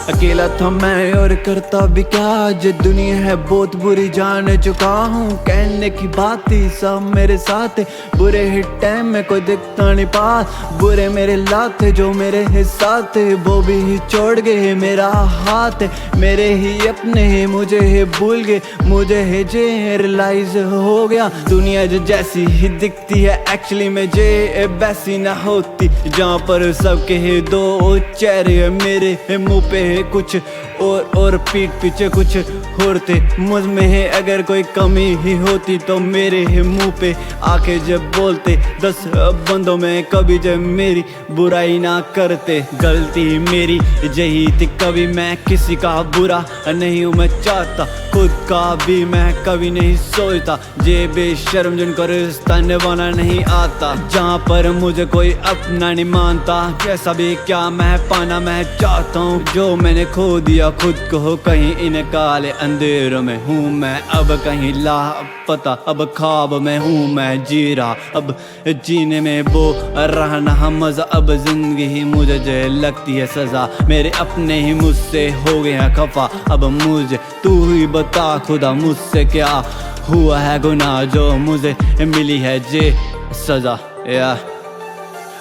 अकेला था मैं और करता भी क्या, जो दुनिया है बहुत बुरी जान चुका हूँ। कहने की बात ही सब मेरे साथ है, बुरे ही टाइम में कोई दिखता नहीं पास। बुरे मेरे लात है जो मेरे ही साथ है, वो भी ही छोड़ गए मेरा हाथ है। मेरे ही अपने ही मुझे ही भूल गए, मुझे ही जे रियलाइज हो गया दुनिया जो जैसी ही दिखती है एक्चुअली में जे वैसी ना होती। जहाँ पर सबके ही दो चेहरे, मेरे मुंह पे है कुछ और पीठ पीछे कुछ होते। मुझ में है अगर कोई कमी ही होती तो मेरे ही मुंह पे आके जब बोलते। 10 बंदों में कभी जब मेरी बुराई ना करते। गलती मेरी यही थी, कभी मैं किसी का बुरा नहीं हूँ मैं चाहता, खुद का भी मैं कभी नहीं सोचता। जे बेशर्म जिनको रिश्ता निभाना नहीं आता, जहाँ पर मुझे कोई अपना नहीं मानता। कैसा भी क्या मैं पाना मैं चाहता हूँ, जो मैंने खो दिया खुद को कहीं इन काले अंधेरों में हूँ मैं अब कहीं लापता। अब ख्वाब में हूँ मैं जी रहा, अब जीने में वो रहना मजा। अब जिंदगी ही मुझे जो लगती है सजा, मेरे अपने ही मुझसे हो गए हैं खफा। अब मुझे तू ही बता खुदा मुझसे क्या हुआ है गुनाह जो मुझे मिली है जे सजा। या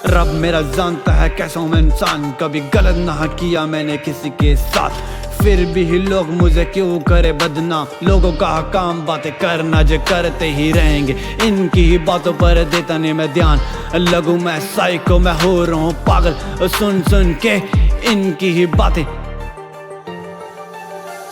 रब मेरा जानता है कैसा हूँ मैं इंसान, कभी गलत ना किया मैंने किसी के साथ। फिर भी लोग मुझे क्यों करे बदनाम, लोगों का काम बातें करना जो करते ही रहेंगे। इनकी ही बातों पर देता नहीं मैं ध्यान, लगूं मैं साइको मैं हो रहा हूँ पागल सुन सुन के इनकी ही बातें।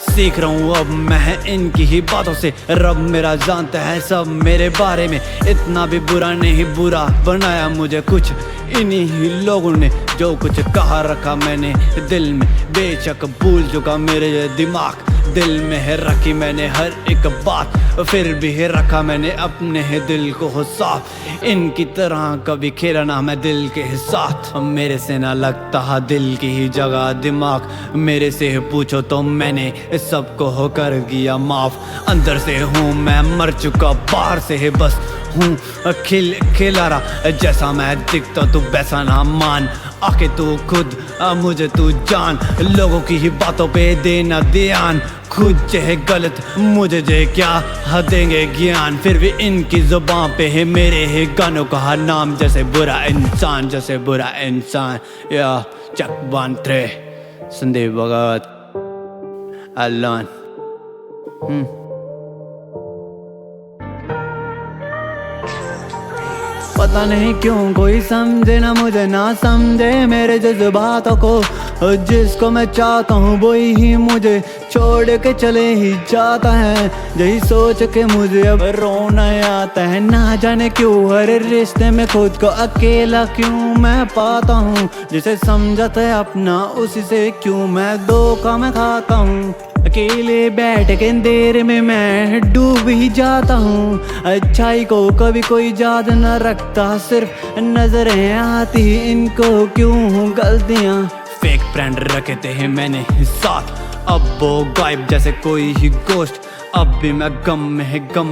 सीख रहा हूँ अब मैं इनकी ही बातों से, रब मेरा जानता है सब मेरे बारे में। इतना भी बुरा नहीं बुरा बनाया मुझे कुछ इन्हीं ही लोगों ने, जो कुछ कहा रखा मैंने दिल में। बेशक भूल चुका मेरे दिमाग, दिल में है रखी मैंने हर एक बात। फिर भी है रखा मैंने अपने है दिल को साफ, इनकी तरह कभी खेला ना मैं दिल के साथ। मेरे से ना लगता दिल की ही जगह दिमाग, मेरे से पूछो तो मैंने सबको होकर गया माफ। अंदर से हूँ मैं मर चुका, बाहर से है बस हूँ खिला रहा। जैसा मैं दिखता तू वैसा ना मान, आके तू खुद मुझे तू जान। लोगों की ही बातों पे देना ध्यान, खुद चाहे गलत मुझे जे क्या देंगे ज्ञान। फिर भी इनकी जुबान पे है मेरे ही गानों का नाम, जैसे बुरा इंसान जैसे बुरा इंसान। या चक बांत्रे संदीप भगत अल्लाह। पता नहीं क्यों कोई समझे ना मुझे ना समझे मेरे जज्बातों को। जिसको मैं चाहता हूँ वही ही मुझे छोड़ के चले ही जाता है। यही सोच के मुझे अब रोना आता है, ना जाने क्यों हर रिश्ते में खुद को अकेला क्यों मैं पाता हूँ। जिसे समझा था अपना उसी से क्यों मैं धोखा मैं खाता हूँ। अकेले बैठ के अंधेरे में मैं डूब ही जाता हूँ। अच्छाई को कभी कोई याद न रखता, सिर्फ नजरें आती इनको क्यों गलतियाँ। फेक फ्रेंड रखते हैं मैंने साथ, अब वो गायब जैसे कोई ही गोश्त। अब भी मैं गम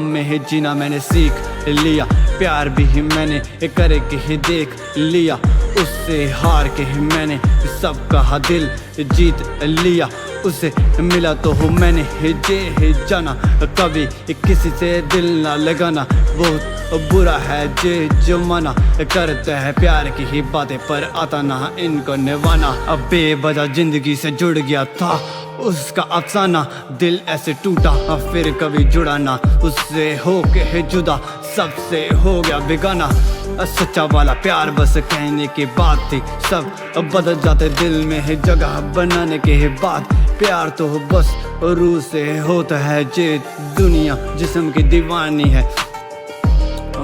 में है जीना मैंने सीख लिया। प्यार भी ही मैंने करे के ही देख लिया, उससे हार के ही मैंने सबका दिल जीत लिया। उसे मिला तो हूँ मैंने जे जाना, कभी किसी से दिल ना लगाना। बहुत बुरा है जे जमाना, करते हैं प्यार की ही बातें पर आता ना इनको निभाना। अब बेवजह जिंदगी से जुड़ गया था उसका अफसाना, दिल ऐसे टूटा फिर कभी जुड़ा ना। उससे हो के जुदा सबसे हो गया बेगाना। सच्चा वाला प्यार बस कहने की बात थी, सब बदल जाते दिल में है जगह बनाने के बाद। प्यार तो बस रूह से होता है, जे दुनिया जिस्म की दीवानी है।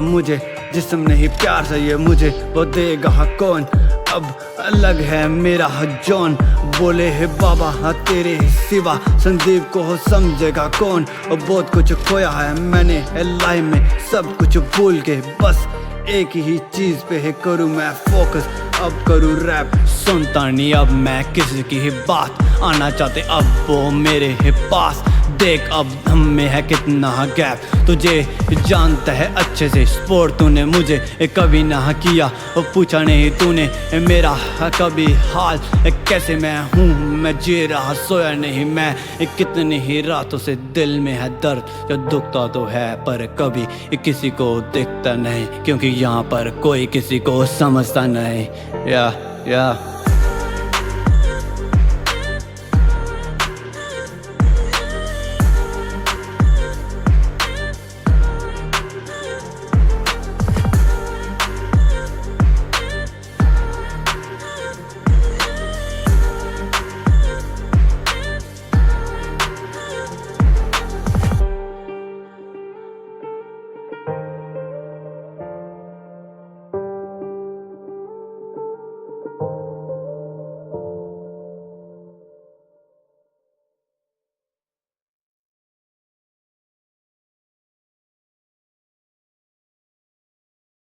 मुझे जिस्म नहीं प्यार चाहिए, मुझे वो देगा कौन। अब अलग है मेरा जॉन, बोले है बाबा तेरे सिवा संदीप को समझेगा कौन। बहुत कुछ खोया है मैंने लाइफ में, सब कुछ भूल के बस एक ही चीज पे है करूँ मैं फोकस। अब करूँ रैप सुनता नहीं अब मैं किसी की ही बात, आना चाहते अब वो मेरे ही पास। देख अब हम में है कितना गैप, तुझे जानता है अच्छे से। स्पोर्ट तूने मुझे कभी ना किया, पूछा नहीं तूने मेरा कभी हाल। कैसे मैं हूँ मैं जी रहा सोया नहीं मैं, कितनी ही रातों से दिल में है दर्द जो दुखता तो है पर कभी किसी को दिखता नहीं, क्योंकि यहाँ पर कोई किसी को समझता नहीं। या